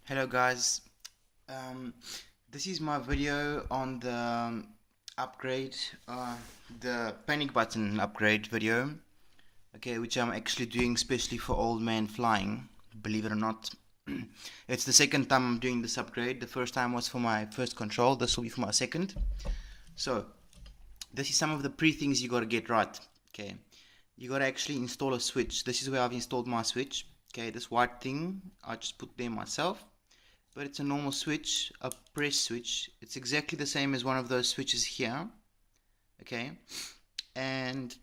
Hello guys, um, this is my video on the upgrade, the panic button upgrade video, okay, which I'm actually doing especially for old man flying, believe it or not. It's the second time I'm doing this upgrade. The first time was for my first control, this will be for my second. So, this is some of the pre-things you gotta get right, okay. You gotta actually install a switch. This is where I've installed my switch, okay. This white thing, I just put there myself. But it's a normal switch, a press switch. It's exactly the same as one of those switches here, okay. And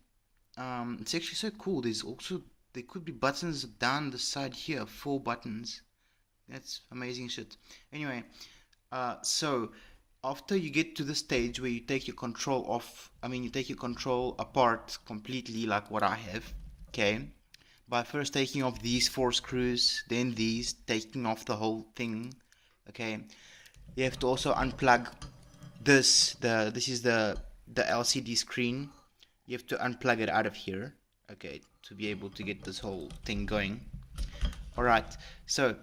it's actually so cool. There could be buttons down the side here, 4 buttons. That's amazing shit. Anyway, so after you get to the stage where you take your control off, you take your control apart completely, like what I have, okay, by first taking off these 4 screws, then these, taking off the whole thing, okay. You have to also unplug this. This is the LCD screen. You have to unplug it out of here, okay, to be able to get this whole thing going. Alright, so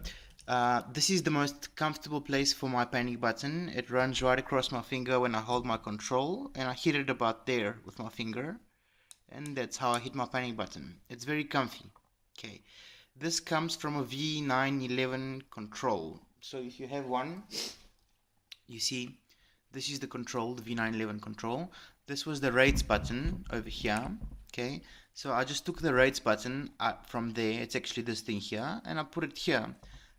this is the most comfortable place for my panic button. It runs right across my finger when I hold my control, and I hit it about there with my finger, and that's how I hit my panic button. It's very comfy. Okay, this comes from a V977 control. So if you have one, you see this is the control, the V977 control. This was the rates button over here, okay. So I just took the rates button from there, it's actually this thing here, and I put it here.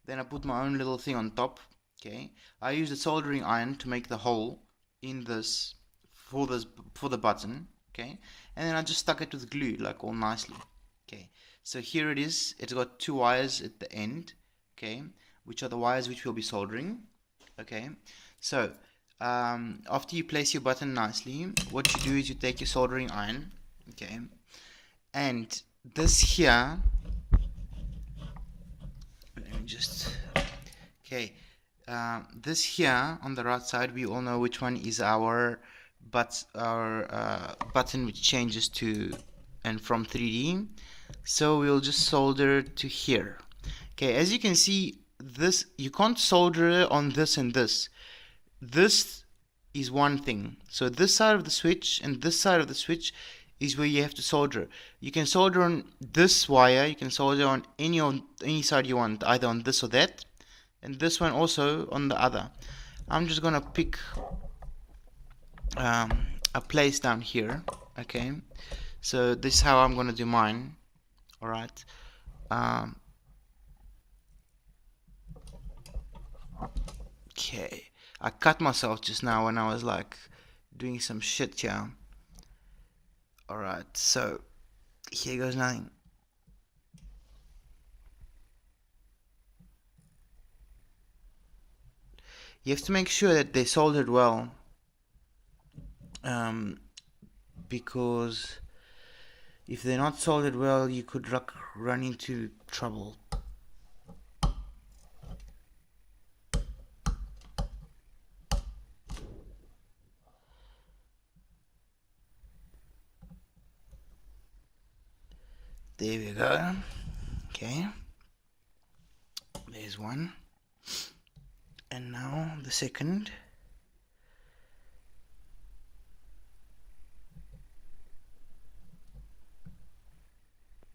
Then I put my own little thing on top, okay. I used a soldering iron to make the hole in this for the button, okay, and then I just stuck it with glue, like all nicely, okay. So here it is. It's got 2 wires at the end, okay, which are the wires which we'll be soldering, okay. So after you place your button nicely, what you do is you take your soldering iron, okay, and this here, let me just, okay, this here on the right side, we all know which one is our button which changes to and from 3D. So we'll just solder to here. Okay, as you can see, this, you can't solder on this and this. This is one thing. So this side of the switch and this side of the switch is where you have to solder. You can solder on this wire, you can solder on any side you want, either on this or that, and this one also on the other. I'm just gonna pick a place down here, okay. So this is how I'm gonna do mine. Alright. Okay. I cut myself just now when I was like doing some shit here. Alright, so here goes nothing. You have to make sure that they're soldered well, because if they're not soldered well, you could run into trouble. There we go. Okay. There's one. And now the second.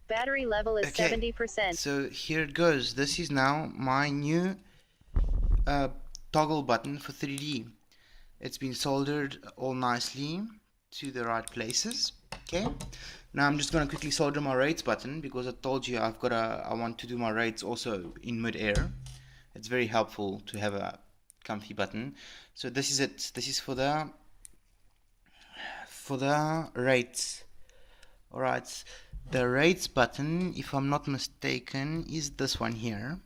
Battery level is 70%. So here it goes. This is now my new toggle button for 3D. It's been soldered all nicely to the right places. Okay. Now I'm just gonna quickly solder my rates button, because I told you I want to do my rates also in mid-air. It's very helpful to have a comfy button. So this is it. This is for the rates. Alright. The rates button, if I'm not mistaken, is this one here.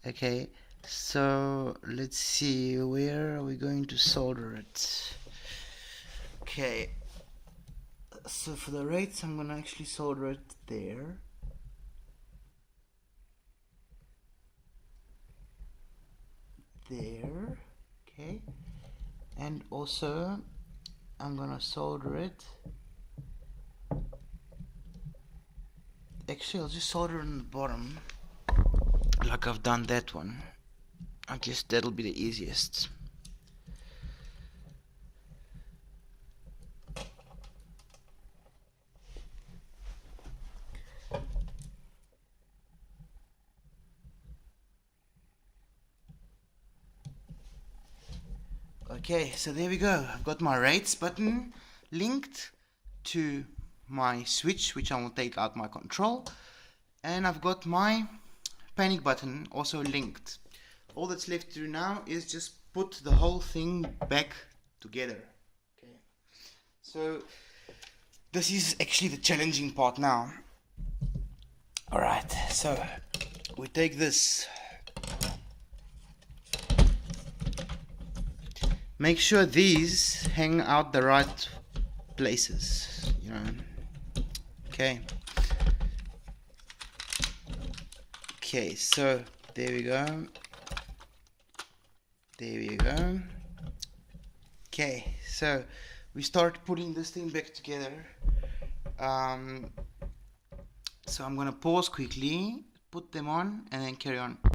Okay, so let's see, where are we going to solder it? Okay, so for the rates, I'm gonna actually solder it there. There, okay, and also I'm gonna solder it. Actually, I'll just solder on the bottom, like I've done that one. I guess that'll be the easiest. Okay, so there we go. I've got my rates button linked to my switch, which I will take out my control, and I've got my panic button also linked. All that's left to do now is just put the whole thing back together. Okay, so this is actually the challenging part now. Alright, so we take this. Make sure these hang out the right places, you know. Okay. Okay, so there we go. There we go. Okay, so we start putting this thing back together. So I'm gonna pause quickly, put them on, and then carry on.